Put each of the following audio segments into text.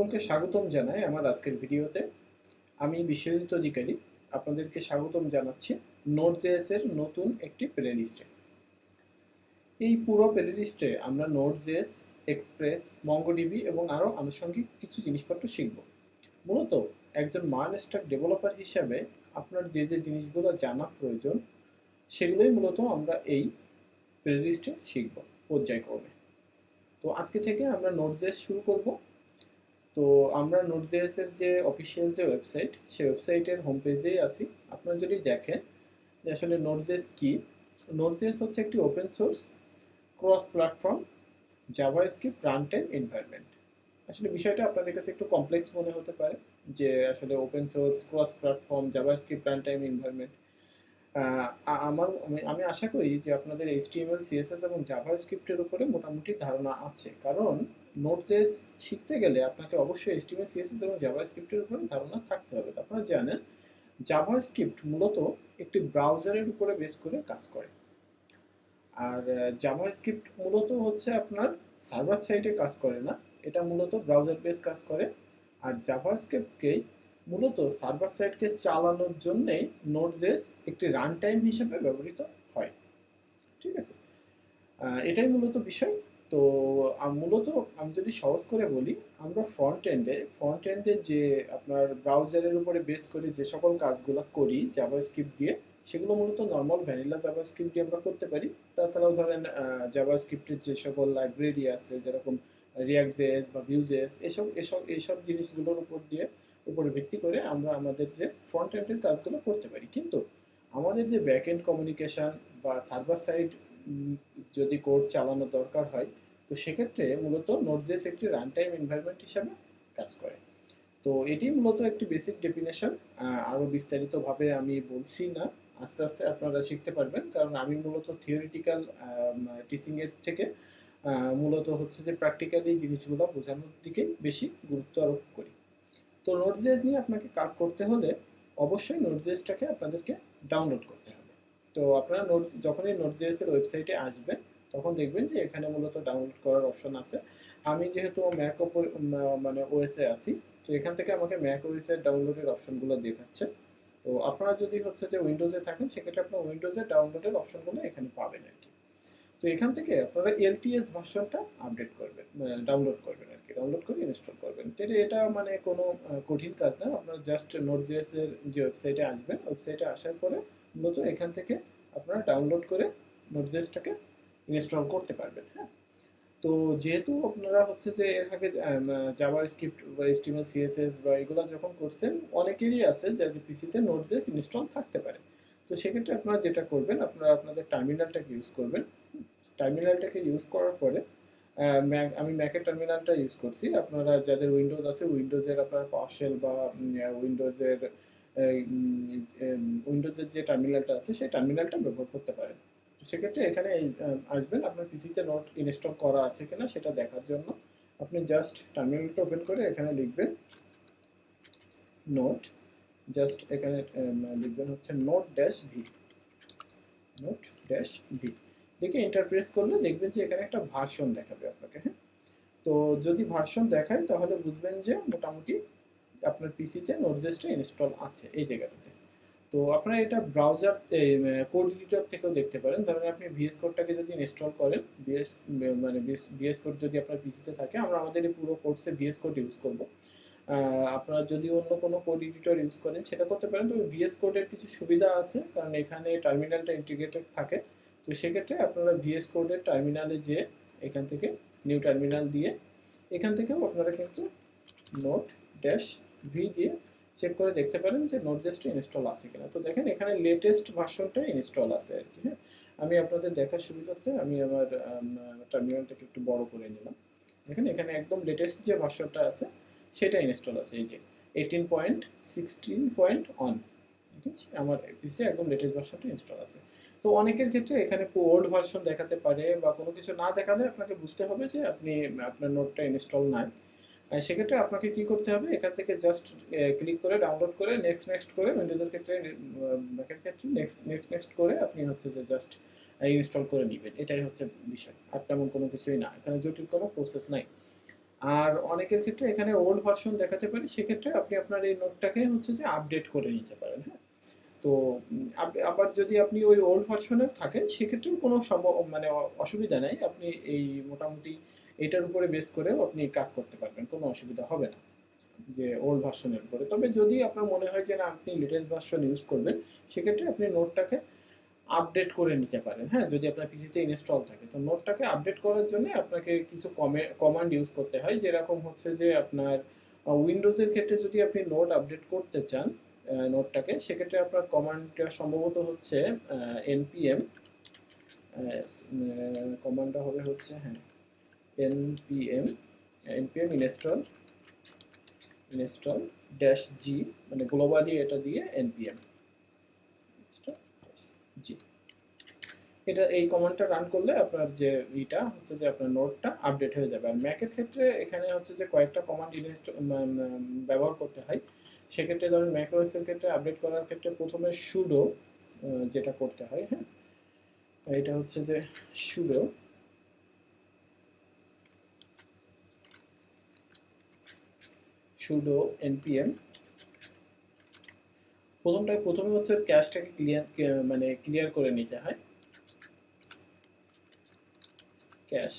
সকলকে স্বাগতম জানাই আমার আজকের ভিডিওতে। আমি বিশ্বজিৎ অধিকারী আপনাদেরকে স্বাগতম জানাচ্ছি Node.js এর নতুন একটি প্লেলিস্টে। এই পুরো প্লেলিস্টে আমরা Node.js, এক্সপ্রেস, মঙ্গোডিবি এবং আরও আনুষঙ্গিক কিছু জিনিসপত্র শিখব। মূলত একজন স্ট্যাক ডেভেলপার হিসাবে আপনার যে যে জিনিসগুলো জানা প্রয়োজন সেগুলোই মূলত আমরা এই প্লেলিস্টে শিখব পর্যায়ক্রমে। তো আজকে থেকে আমরা Node.js শুরু করব। তো আমরা Node.js এর যে অফিসিয়াল যে ওয়েবসাইট, সেই ওয়েবসাইটের হোম পেজেই আছি। আপনারা যদি দেখেন যে আসলে Node.js কি, Node.js হচ্ছে একটি open source cross platform JavaScript front end environment. আসলে বিষয়টা আপনাদের কাছে একটু কমপ্লেক্স মনে হতে পারে যে আসলে open source cross platform JavaScript front end environment. আমি আশা করি যে আপনাদের HTML, CSS এবং জাভাস্ক্রিপ্টের উপরে মোটামুটি ধারণা আছে, কারণ Node.js শিখতে গেলে আপনাকে অবশ্যই HTML, CSS এবং জাভাস্ক্রিপ্টের উপরে ধারণা থাকতে হবে। আপনারা জানেন জাভাস্ক্রিপ্ট মূলত একটি ব্রাউজারের উপরে বেস করে কাজ করে, আর জাভাস্ক্রিপ্ট মূলত হচ্ছে আপনার সার্ভার সাইডে কাজ করে না, এটা মূলত ব্রাউজার বেস কাজ করে। আর জাভাস্ক্রিপ্টকেই মূলত সার্ভার সাইডকে চালানোর জন্যেই Node.js একটি রান টাইম হিসেবে ব্যবহৃত হয়। ঠিক আছে, এটাই মূলত বিষয়। তো মূলত আমি যদি সহজ করে বলি, আমরা ফ্রন্ট এন্ডে যে আপনার ব্রাউজারের উপরে বেস করে যে সকল কাজগুলো করি জাভাস্ক্রিপ্ট দিয়ে, সেগুলো মূলত নর্মাল ভ্যানিলা জাভাস্ক্রিপ্ট দিয়ে আমরা করতে পারি। তাছাড়াও ধরেন জাভাস্ক্রিপ্টের যে সকল লাইব্রেরি আছে, যেরকম React.js বা Vue.js, এইসব জিনিসগুলোর উপরে ভিত্তি করে আমরা আমাদের যে ফ্রন্ট এন্ডের কাজগুলো করতে পারি। কিন্তু আমাদের যে ব্যাক এন্ড কমিউনিকেশন বা সার্ভার সাইড যদি কোড চালানো দরকার হয়, তো সেক্ষেত্রে মূলত Node.js একটি রান টাইম এনভায়রনমেন্ট হিসাবে কাজ করে। তো এটি মূলত একটি বেসিক ডেফিনেশন। আরও বিস্তারিতভাবে আমি বলছি না, আস্তে আস্তে আপনারা শিখতে পারবেন, কারণ আমি মূলত থিওরিটিক্যাল টিচিংয়ের থেকে মূলত হচ্ছে যে প্র্যাকটিক্যালি জিনিসগুলো বোঝানোর দিকে বেশি গুরুত্ব আরোপ করি। তো Node.js নিয়ে আপনাকে কাজ করতে হলে অবশ্যই Node.jsটাকে আপনাদেরকে ডাউনলোড করতে হবে। তো আপনারা যখনই Node.js এর ওয়েবসাইটে আসবেন, তখন দেখবেন যে এখানে মূলত ডাউনলোড করার অপশন আছে। আমি যেহেতু ম্যাক ওএসে আছি, তো এখান থেকে আমাকে ম্যাক ওএসের ডাউনলোডের অপশনগুলো দেখাচ্ছে। তো আপনারা যদি হচ্ছে যে উইন্ডোজে থাকেন, সেক্ষেত্রে আপনার উইন্ডোজের ডাউনলোডের অপশনগুলো এখানে পাবেন আর কি। তো এখান থেকে আপনারা LTS ভার্সনটা আপডেট করবেন, ডাউনলোড করবেন আর কি, ডাউনলোড করে ইনস্টল করবেন। এটা মানে কোনো কঠিন কাজ না। আপনারা জাস্ট Node.js এর যে ওয়েবসাইটে আসবেন, ওয়েবসাইটে আসার পরে মূলত এখান থেকে আপনারা ডাউনলোড করে Node.jsটাকে ইনস্টল করতে পারবেন। হ্যাঁ, তো যেহেতু আপনারা হচ্ছে যে এর আগে জাভাস্ক্রিপ্ট বা HTML, CSS বা এগুলো যখন করছেন, অনেকেরই আছে যাদের পিসিতে Node.js ইনস্টল থাকতে পারে। তো সেক্ষেত্রে আপনারা যেটা করবেন, আপনারা আপনাদের টার্মিনালটাকে ইউজ করবেন। টার্মিনালটাকে ইউজ করার পরে আমি ম্যাকের টার্মিনালটা ইউজ করছি। আপনারা যাদের উইন্ডোজ আছে, উইন্ডোজের আপনার পাওয়ারশেল বা উইন্ডোজের যে টার্মিনালটা আছে, সেই টার্মিনালটা ব্যবহার করতে পারেন। সেক্ষেত্রে এখানে আসবেন, আপনার পিসিতে নোট ইনস্টল করা আছে কিনা সেটা দেখার জন্য আপনি জাস্ট টার্মিনালটা ওপেন করে এখানে লিখবেন নোট, জাস্ট এখানে লিখবেন হচ্ছে নোট-ভি, নোট-ভি দেখে এন্টার প্রেস করলে দেখবেন যে এখানে একটা ভার্সন দেখাবে আপনাকে। হ্যাঁ, তো যদি ভার্সন দেখায় তাহলে বুঝবেন যে মোটামুটি আপনার পিসিতে Node.jsটা ইনস্টল আছে এই জায়গাটাতে। তো আপনারা এটা ব্রাউজার কোড এডিটর থেকেও দেখতে পারেন। ধরেন আপনি VS কোডটাকে যদি ইনস্টল করেন, VS কোড যদি আপনার পিসিতে থাকে, আমরা আমাদের এই পুরো কোর্সে VS কোড ইউজ করব। আপনারা যদি অন্য কোনো কোড এডিটর ইউজ করেন সেটা করতে পারেন। তবে VS কোডের কিছু সুবিধা আছে, কারণ এখানে টার্মিনালটা ইন্টিগ্রেটেড থাকে। তো সেক্ষেত্রে আপনারা VS কোডের টার্মিনালে যেয়ে এখান থেকে নিউ টার্মিনাল দিয়ে এখান থেকেও আপনারা কিন্তু নোট-ভি দিয়ে চেক করে দেখতে পারেন যে Node.jsটা ইনস্টল আছে কিনা। তো দেখেন এখানে লেটেস্ট ভার্সনটা ইনস্টল আছে আর কি। হ্যাঁ, আমি আপনাদের দেখার সুবিধার্থে আমি আমার টার্মিনালটাকে একটু বড় করে নিলাম। দেখেন এখানে একদম লেটেস্ট যে ভার্সনটা আছে সেটা ইনস্টল আছে, এই যে 18.16.1। আমার পিসিতে একদম লেটেস্ট ভার্সনটা ইনস্টল আছে। তো অনেকের ক্ষেত্রে এখানে ওল্ড ভার্সন দেখাতে পারে, বা কোনো কিছু না দেখালে আপনাকে বুঝতে হবে যে আপনার নোটটা ইনস্টল নাই। সেক্ষেত্রে আপনাকে কি করতে হবে, এখান থেকে জাস্ট ক্লিক করে ডাউনলোড করে নেক্সট করে, উইন্ডোজের ক্ষেত্রে ব্যাকের ক্ষেত্রে নেক্সট করে আপনি হচ্ছে যে জাস্ট ইনস্টল করে নেবেন। এটাই হচ্ছে বিষয়, আর তেমন কোনো কিছুই না, এখানে জটিল কোনো প্রসেস নাই। আর অনেকের ক্ষেত্রে এখানে ওল্ড ভার্সন দেখাতে পারে, সেক্ষেত্রে আপনি আপনার এই নোটটাকে হচ্ছে যে আপডেট করে নিতে পারেন। হ্যাঁ, তো আবার যদি আপনি ওই ওল্ড ভার্সনে থাকেন সেক্ষেত্রেও কোনো মানে অসুবিধা নাই, আপনি এই মোটামুটি এটার উপরে বেস করেও আপনি কাজ করতে পারবেন, কোনো অসুবিধা হবে না যে ওল্ড ভার্সনের উপরে। তবে যদি আপনার মনে হয় যে না আপনি লেটেস্ট ভার্সন ইউজ করবেন, সেক্ষেত্রে আপনি নোটটাকে আপডেট করে নিতে পারেন। হ্যাঁ, যদি আপনার পিসিতে ইনস্টল থাকে, তো নোটটাকে আপডেট করার জন্য আপনাকে কিছু কমান্ড ইউজ করতে হয়, যেরকম হচ্ছে যে আপনার উইন্ডোজের ক্ষেত্রে যদি আপনি নোট আপডেট করতে চান নোটটাকে, সেক্ষেত্রে আপনার কমান্ডটা সম্ভবত হচ্ছে npm, কমান্ডটা হবে হচ্ছে হ্যাঁ npm install ড্যাশ জি, মানে গ্লোবালি এটা দিয়ে npm জি, এটা এই কমান্ডটা রান করলে আপনার যে এটা হচ্ছে যে আপনার নোটটা আপডেট হয়ে যাবে। আর ম্যাকের ক্ষেত্রে এখানে হচ্ছে যে কয়েকটা কমান্ড ব্যবহার করতে হয়। সেক্ষেত্রে ধরেন ম্যাক ওএস এর ক্ষেত্রে আপডেট করার ক্ষেত্রে প্রথমে সুডো যেটা করতে হয়। হ্যাঁ, এটা হচ্ছে যে সুডো npm, প্রথমে হচ্ছে ক্যাশটাকে ক্লিয়ার করে নিতে হয়, ক্যাশ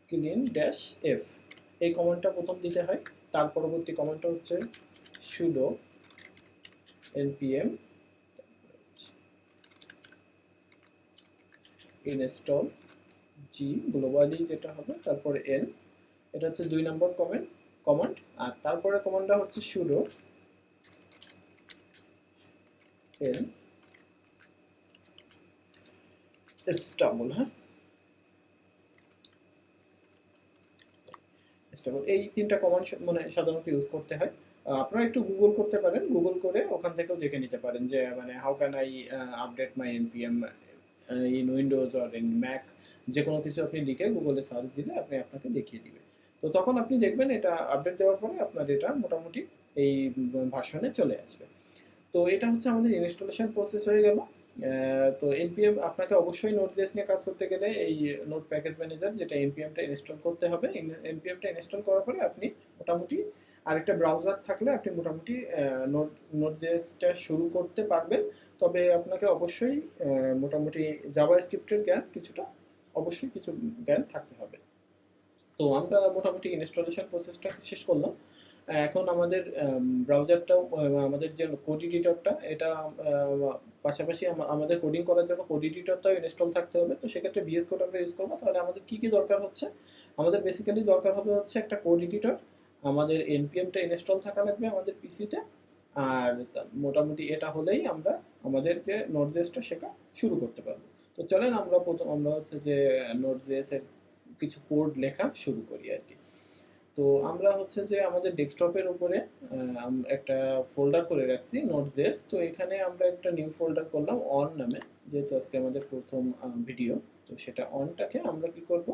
ক্লিন ড্যাশ এফ, এই কমান্ডটা প্রথম দিতে হয়। তার পরবর্তী কমান্ডটা হচ্ছে sudo npm install g globally যেটা হবে, তারপরে n, এটা হচ্ছে 2 নম্বর কমান্ড। আর তারপরে কমান্ডটা হচ্ছে sudo n stable। হ্যাঁ, stable, এই তিনটা কমান্ড মানে সাধারণত ইউজ করতে হয়। আপনারা একটু গুগল করতে পারেন, গুগল করে ওখান থেকেও দেখে নিতে পারেন যে মানে how can I update my npm in Windows or in Mac, যে কোনো কিছু আপনি লিখে গুগলে সার্চ দিলে আপনাকে দেখিয়ে দিবে। তো তখন আপনি দেখবেন এটা আপডেট দেওয়ার পরে আপনার এটা মোটামুটি এই ভার্সনে চলে আসবে। তো এটা হচ্ছে আমাদের ইনস্টলেশন প্রসেস হয়ে গেল। তো npm আপনাকে অবশ্যই Node.js নিয়ে কাজ করতে গেলে এই নোড প্যাকেজ ম্যানেজার যেটা npmটা ইনস্টল করতে হবে। npmটা ইনস্টল করার পরে আপনি মোটামুটি আরেকটা ব্রাউজার থাকলে আপনি মোটামুটি Node.jsটা শুরু করতে পারবেন। তবে আপনাকে অবশ্যই মোটামুটি জাভাস্ক্রিপ্টের জ্ঞান কিছুটা, অবশ্যই কিছু জ্ঞান থাকতে হবে। তো আমরা মোটামুটি ইনস্টলেশন প্রসেসটা শেষ করলাম। এখন আমাদের ব্রাউজারটাও আমাদের যে কোড এডিটরটা এটা পাশাপাশি আমাদের কোডিং করার জন্য কোড এডিটরটাও ইনস্টল থাকতে হবে। তো সেক্ষেত্রে VS কোড আমরা ইউজ করবো। তাহলে আমাদের কি দরকার হচ্ছে, আমাদের বেসিক্যালি দরকার হবে হচ্ছে একটা কোড এডিটর, আমাদের npmটা ইনস্টল থাকা লাগবে আমাদের পিসিতে। আর মোটামুটি এটা হলেই আমরা আমাদের যে Node.jsটা শেখা শুরু করতে পারবো। তো চলেন আমরা হচ্ছে যে Node.js এর কিছু কোড লেখা শুরু করি আর কি। তো আমরা হচ্ছে যে আমাদের ডেস্কটপের উপরে একটা ফোল্ডার করে রাখছি Node.js। তো এখানে আমরা একটা নিউ ফোল্ডার করলাম অন নামে, যেহেতু আজকে আমাদের প্রথম ভিডিও। তো সেটা অনটাকে আমরা কি করব,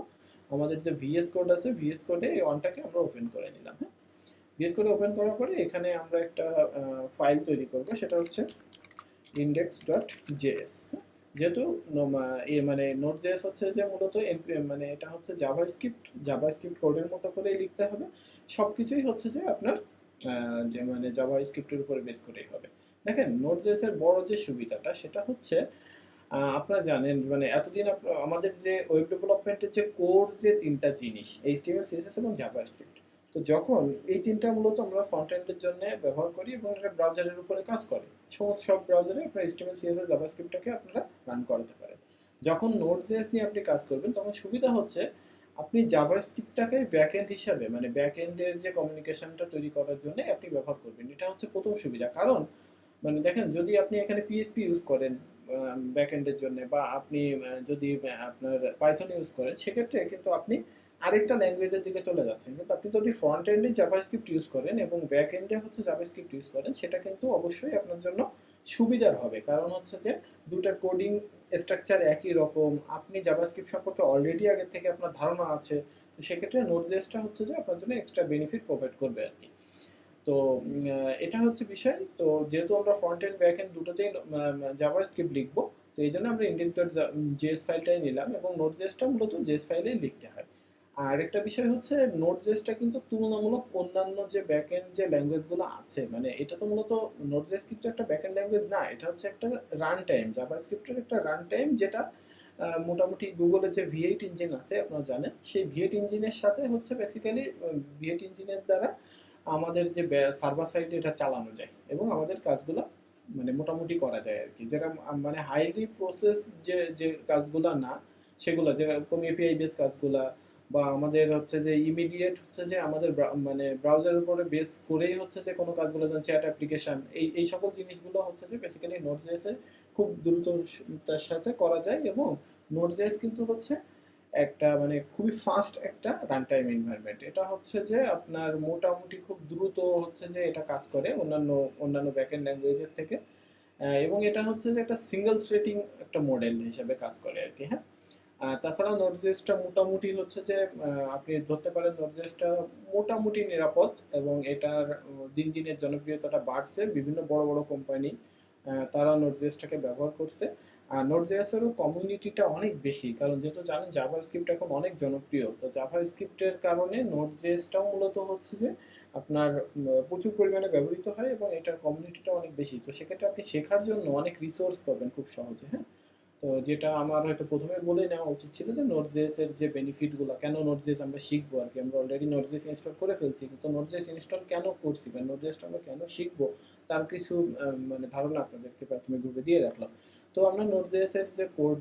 আমাদের যে ভিএস কোড আছে ভিএস কোডে এই অনটাকে আমরা ওপেন করে নিলাম। হ্যাঁ, ভিএস কোডে ওপেন করার পরে এখানে আমরা একটা ফাইল তৈরি করব, সেটা হচ্ছে index.js। যেহেতু মানে Node.js হচ্ছে যে মূলত মানে এটা হচ্ছে জাভাস্ক্রিপ্ট কোডের মতো করে লিখতে হবে। সবকিছুই হচ্ছে যে আপনার যে মানে জাভাস্ক্রিপ্টের উপরে বেস করেই হবে। দেখেন Node.js এর বড় যে সুবিধাটা সেটা হচ্ছে আপনারা জানেন মানে এতদিন আমাদের যে ওয়েব ডেভেলপমেন্টের যে কোর যে তিনটা জিনিস HTML CSS এবং জাভাস্ক্রিপ্ট, তো যখন এই তিনটা মূলত আমরা ফ্রন্ট এন্ডের জন্য ব্যবহার করি এবং এটা ব্রাউজারের উপরে কাজ করে, সব ব্রাউজারে আপনার HTML CSS জাভাস্ক্রিপ্টটাকে আপনারা রান করাতে পারেন। যখন Node.js নিয়ে আপনি কাজ করবেন তখন সুবিধা হচ্ছে আপনি জাভাস্ক্রিপ্টটাকে ব্যাকএন্ড হিসাবে মানে ব্যাকএন্ডের যে কমিউনিকেশনটা তৈরি করার জন্য আপনি ব্যবহার করবেন। এটা হচ্ছে প্রথম সুবিধা। কারণ মানে দেখেন যদি আপনি এখানে PHP ইউজ করেন ব্যাকএন্ডের জন্য, বা আপনি যদি আপনার পাইথন ইউজ করেন, সেক্ষেত্রে কিন্তু আপনি আরেকটা ল্যাঙ্গুয়েজের দিকে চলে যাচ্ছেন। কিন্তু আপনি যদি ফ্রন্ট এন্ডে জাভাস্ক্রিপ্ট ইউজ করেন এবং ব্যাক এন্ডে হচ্ছে জাভাস্ক্রিপ্ট ইউজ করেন, সেটা কিন্তু অবশ্যই আপনার জন্য সুবিধার হবে। কারণ হচ্ছে যে দুটার কোডিং স্ট্রাকচার একই রকম, আপনি জাভাস্ক্রিপ্ট সম্পর্কে অলরেডি আগে থেকে আপনার ধারণা আছে। তো সেক্ষেত্রে Node.jsটা হচ্ছে যে আপনার জন্য এক্সট্রা বেনিফিট প্রোভাইড করবে আর কি। তো এটা হচ্ছে বিষয়। তো যেহেতু আমরা ফ্রন্ট এন্ড ব্যাক এন্ড দুটোতেই জাভাস্ক্রিপ্ট লিখবো, তো এই জন্য আমরা index.js ফাইলটাই নিলাম, এবং নোড.jsটা মূলত জেএস ফাইলেই লিখতে হয়। আর একটা বিষয় হচ্ছে, নোড.jsটা কিন্তু তুলনামূলক অন্যান্য যে ব্যাকএন্ড যে ল্যাঙ্গুয়েজগুলো আছে, মানে এটা তো মূলত নোড.js কিন্তু একটা ব্যাকএন্ড ল্যাঙ্গুয়েজ না, এটা হচ্ছে একটা রান টাইম, জাভাস্ক্রিপ্টের একটা রান টাইম, যেটা মোটামুটি গুগলের যে V8 ইঞ্জিন আছে আপনারা জানেন, সেই V8 ইঞ্জিনের সাথে হচ্ছে বেসিক্যালি V8 ইঞ্জিনের দ্বারা আমাদের যে সার্ভার সাইডে এটা চালানো যায় এবং আমাদের কাজগুলো মানে মোটামুটি করা যায় আর কি। যেটা মানে হাইলি প্রসেস যে যে কাজগুলো না, সেগুলো যেরকম এপিআই বেস কাজগুলা, বা আমাদের হচ্ছে যে ইমিডিয়েট হচ্ছে যে আমাদের মানে ব্রাউজারের উপরে বেস করেই হচ্ছে যে কোনো কাজগুলো, যেমন চ্যাট অ্যাপ্লিকেশন, এই সকল জিনিসগুলো হচ্ছে যে বেসিক্যালি নোড.js এ খুব দ্রুততার সাথে করা যায়। এবং নোড.js কিন্তু হচ্ছে একটা মানে খুবই ফাস্ট একটা রান টাইম এনভায়রনমেন্ট। এটা হচ্ছে যে আপনার মোটামুটি খুব দ্রুত হচ্ছে যে এটা কাজ করে অন্যান্য অন্যান্য ব্যাকএন্ড ল্যাঙ্গুয়েজের থেকে। এবং এটা হচ্ছে যে একটা সিঙ্গেল থ্রেডিং একটা মডেল হিসেবে কাজ করে আর কি। হ্যাঁ, তাছাড়া নোড.jsটা মোটামুটি হচ্ছে যে আপনি ধরতে পারেন নোড.jsটা মোটামুটি নিরাপদ, এবং এটার দিন দিনের জনপ্রিয়তাটা বাড়ছে। বিভিন্ন বড় বড় কোম্পানি তারা নোড.jsটাকে ব্যবহার করছে। আর নোড.js-এরও কমিউনিটিটা অনেক বেশি, কারণ যেহেতু জানেন জাভাস্ক্রিপ্ট এখন অনেক জনপ্রিয়, তো জাভাস্ক্রিপ্টের কারণে নোড.jsটাও মূলত হচ্ছে যে আপনার প্রচুর পরিমাণে ব্যবহৃত হয়, এবং এটার কমিউনিটিটা অনেক বেশি। তো সেক্ষেত্রে আপনি শেখার জন্য অনেক রিসোর্স পাবেন খুব সহজে। হ্যাঁ, তো যেটা আমার হয়তো প্রথমে বলে নেওয়া উচিত ছিল যে নোড.js এর যে বেনিফিটগুলো, কেন নোড.js আমরা শিখবো আর কি। আমরা অলরেডি নোড.js ইনস্টল করে ফেলছি, কিন্তু নোড.js ইনস্টল কেন করছি বা নোড.js আমরা কেন শিখবো, তার কিছু মানে ধারণা আপনাদেরকে প্রাথমিকভাবে দিয়ে রাখলাম। তো আমরা নোড.js এর যে কোড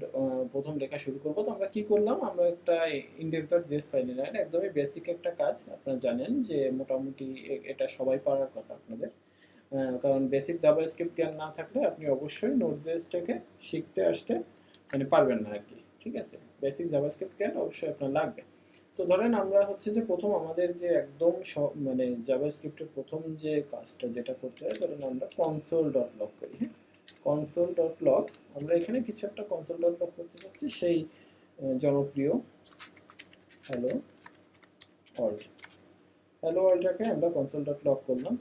প্রথম লেখা শুরু করবো, তো আমরা কি করলাম, আমরা একটা index.js ফাইল নিলাম। এটা একদমই বেসিক একটা কাজ, আপনারা জানেন যে মোটামুটি এটা সবাই পারার কথা আপনাদের। কারণ বেসিক জাভাস্ক্রিপ্ট জ্ঞান না থাকলে আপনি অবশ্যই নোড.js-টাকে শিখতে আসতে মানে পারবেন না আর কি। ঠিক আছে, বেসিক জাভাস্ক্রিপ্ট জ্ঞান অবশ্যই আপনার লাগবে। তো ধরেন আমরা হচ্ছে যে প্রথম আমাদের যে একদম মানে জাভাস্ক্রিপ্টের প্রথম যে কাজটা যেটা করতে হয়, ধরেন আমরা console.log করি। হ্যাঁ, console.log, আমরা এখানে কিছু একটা console.log করতে চাচ্ছি, সেই জনপ্রিয় হ্যালো ওয়ার্ল্ড, হ্যালো ওয়ার্ল্ডটাকে আমরা console.log করলাম।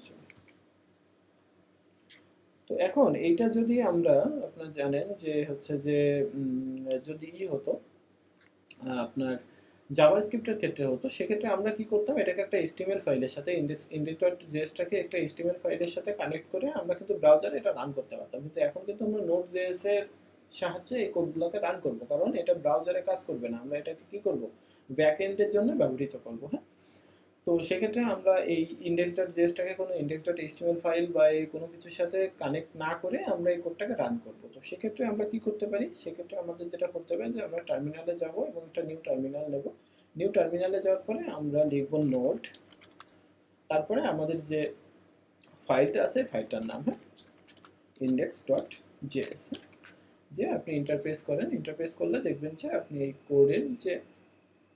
তো এখন এইটা যদি আমরা, আপনারা জানেন যে হচ্ছে যে যদি হতো আপনার জাভাস্ক্রিপ্টের ক্ষেত্রে হতো, সেক্ষেত্রে আমরা কি করতাম, এটাকে একটা এইচটিএমএল ফাইলের সাথে index.js-টাকে একটা এইচটিএমএল ফাইলের সাথে কানেক্ট করে আমরা কিন্তু ব্রাউজারে এটা রান করতে পারতাম। কিন্তু এখন কিন্তু আমরা নোড.js এর সাহায্যে এই কোডগুলোকে রান করব, কারণ এটা ব্রাউজারে কাজ করবে না, আমরা এটাকে কি করব, ব্যাকএন্ডের জন্য ব্যবহৃত করব। হ্যাঁ, তো সেক্ষেত্রে আমরা এই index.js-টাকে কোনো index.html ফাইল বা এই কোনো কিছুর সাথে কানেক্ট না করে আমরা এই কোডটাকে রান করব। তো সেক্ষেত্রে আমরা কি করতে পারি, সেক্ষেত্রে আমাদের যেটা করতে হবে যে আমরা টার্মিনালে যাব এবং একটা নিউ টার্মিনাল নেব। নিউ টার্মিনালে যাওয়ার পরে আমরা লিখব নোড, তারপরে আমাদের যে ফাইলটা আছে ফাইলটার নাম, হ্যাঁ, index.js। যে আপনি ইন্টারফেস করেন, ইন্টারফেস করলে দেখবেন যে আপনি এই কোডের যে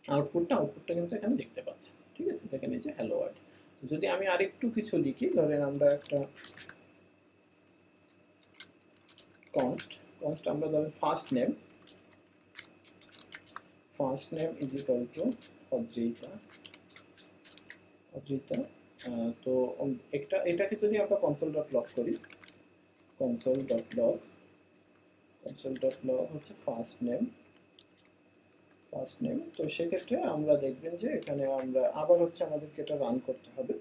আউটপুটটা কিন্তু এখানে দেখতে পাচ্ছেন। ঠিক আছে, দেখেন এই যে হ্যালো ওয়ার্ল্ড। যদি আমি আরেকটু কিছু লিখি, ধরেন আমরা একটা কনস্ট আমরা ধরেন first name is equal to Adrita. তো এটাকে যদি আমরা console.log করি, console.log হচ্ছে ফার্স্ট নেম। তো সেক্ষেত্রে আমরা দেখবেন যে এখানে আমরা আবার হচ্ছে আমাদেরকে এটা রান করতে হবে।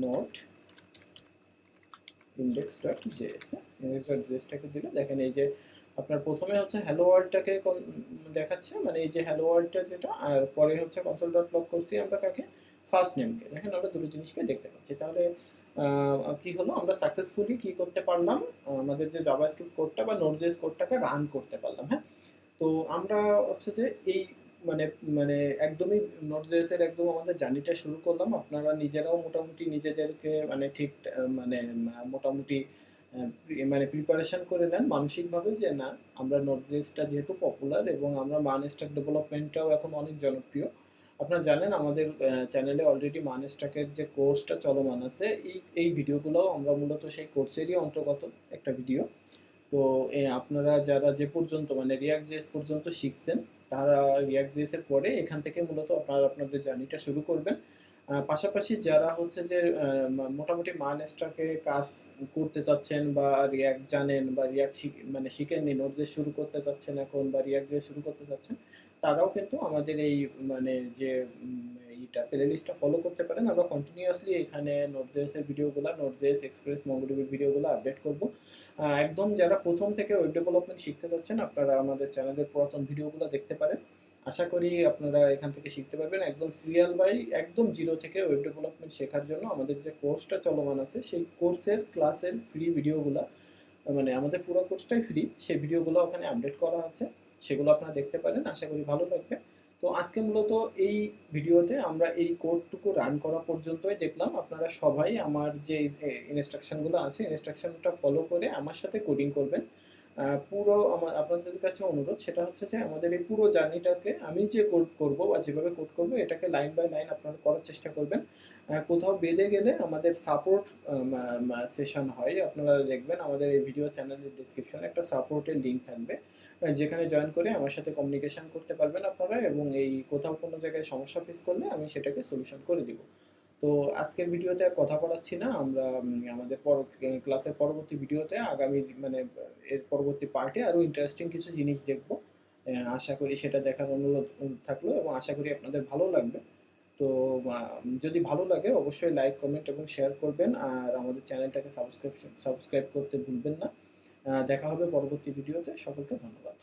নোট index.js-টাকে দিলে দেখেন এই যে আপনার প্রথমে হচ্ছে হ্যালো ওয়ার্ল্ডটাকে দেখাচ্ছে, মানে এই যে হ্যালো ওয়ার্ল্ডটা যেটা, আর পরে হচ্ছে console.log করছি আমরা কাকে, ফার্স্ট নেমকে। দেখেন আমরা দুটো জিনিসকে দেখতে পাচ্ছি। তাহলে কি হলো, আমরা সাকসেসফুলি কি করতে পারলাম, আমাদের যে জাভাস্ক্রিপ্ট কোডটা বা নোড.js কোডটাকে রান করতে পারলাম। হ্যাঁ, তো আমরা হচ্ছে যে এই মানে মানে একদমই নোড.js এর একদম আমাদের জার্নিটা শুরু করলাম। আপনারা নিজেরাও মোটামুটি নিজেদেরকে মানে ঠিক মানে মোটামুটি মানে প্রিপারেশন করে নেন মানসিকভাবে, যে না, আমরা নোড.js-টা যেহেতু পপুলার এবং আমরা মান স্ট্যাক ডেভেলপমেন্টটাও এখন অনেক জনপ্রিয়। আপনারা জানেন আমাদের চ্যানেলে অলরেডি মান স্ট্যাকের যে কোর্সটা চলমান আছে, এই ভিডিওগুলোও আমরা মূলত সেই কোর্সেরই অন্তর্গত একটা ভিডিও। তো আপনারা যারা যে পর্যন্ত মানে React.js পর্যন্ত শিখছেন, তারা React.js এর পরে এখান থেকে মূলত আপনারা আপনাদের জার্নিটা শুরু করবেন। পাশাপাশি যারা হচ্ছে যে মোটামুটি মাইনস্টাকে কাজ করতে চাচ্ছেন বা রিয়াক্ট জানেন বা রিয়াক্ট মানে শিখেননি, নোডজেস শুরু করতে চাচ্ছেন এখন বা রিয়াক্ট দিয়ে শুরু করতে চাচ্ছেন, তারাও কিন্তু আমাদের এই মানে যে এইটা প্লে লিস্টটা ফলো করতে পারেন। আমরা কন্টিনিউয়াসলি এখানে নোডজেস এর ভিডিওগুলো, নোডজেস এক্সপ্রেস মঙ্গোডিবির ভিডিওগুলো আপডেট করব। একদম যারা প্রথম থেকে ওয়েব ডেভেলপমেন্ট শিখতে চাচ্ছেন, আপনারা আমাদের চ্যানেলের পুরাতন ভিডিওগুলো দেখতে পারেন। আশা করি আপনারা এখান থেকে শিখতে পারবেন একদম সিরিয়াল বাই একদম জিরো থেকে ওয়েব ডেভেলপমেন্ট শেখার জন্য। আমাদের যে কোর্সটা চলমান আছে সেই কোর্সের ক্লাসের ফ্রি ভিডিওগুলো, মানে আমাদের পুরো কোর্সটাই ফ্রি, সেই ভিডিওগুলো ওখানে আপডেট করা আছে, সেগুলো আপনারা দেখতে পারেন। আশা করি ভালো লাগবে। তো আজকে মূলত এই ভিডিওতে আমরা এই কোডটুকু রান করা পর্যন্তই দেখলাম। আপনারা সবাই আমার যে ইনস্ট্রাকশনগুলো আছে, ইনস্ট্রাকশনটা ফলো করে আমার সাথে কোডিং করবেন। পুরো আমার আপনাদের কাছে অনুরোধ সেটা হচ্ছে যে আমাদের এই পুরো জার্নিটাকে আমি যে কোড করব বা যেভাবে কোড করব এটাকে লাইন বাই লাইন আপনারা করার চেষ্টা করবেন। কোথাও বেঁধে গেলে আমাদের সাপোর্ট সেশন হয়, আপনারা দেখবেন আমাদের এই ভিডিও চ্যানেলের ডিসক্রিপশনে একটা সাপোর্টের লিঙ্ক থাকবে, যেখানে জয়েন করে আমার সাথে কমিউনিকেশন করতে পারবেন আপনারা, এবং এই কোথাও কোনো জায়গায় সমস্যা ফেস করলে আমি সেটাকে সলিউশন করে দিব। তো আজকের ভিডিওতে আর কথা বলাচ্ছি না, আমরা আমাদের ক্লাসের পরবর্তী ভিডিওতে আগামী মানে এর পরবর্তী পার্টে আরো ইন্টারেস্টিং কিছু জিনিস দেখব। আশা করি সেটা দেখার অনুরোধ থাকলো, এবং আশা করি আপনাদের ভালো লাগবে। তো যদি ভালো লাগে অবশ্যই লাইক, কমেন্ট এবং শেয়ার করবেন, আর আমাদের চ্যানেলটাকে সাবস্ক্রাইব করতে ভুলবেন না। দেখা হবে পরবর্তী ভিডিওতে। সকলকে ধন্যবাদ।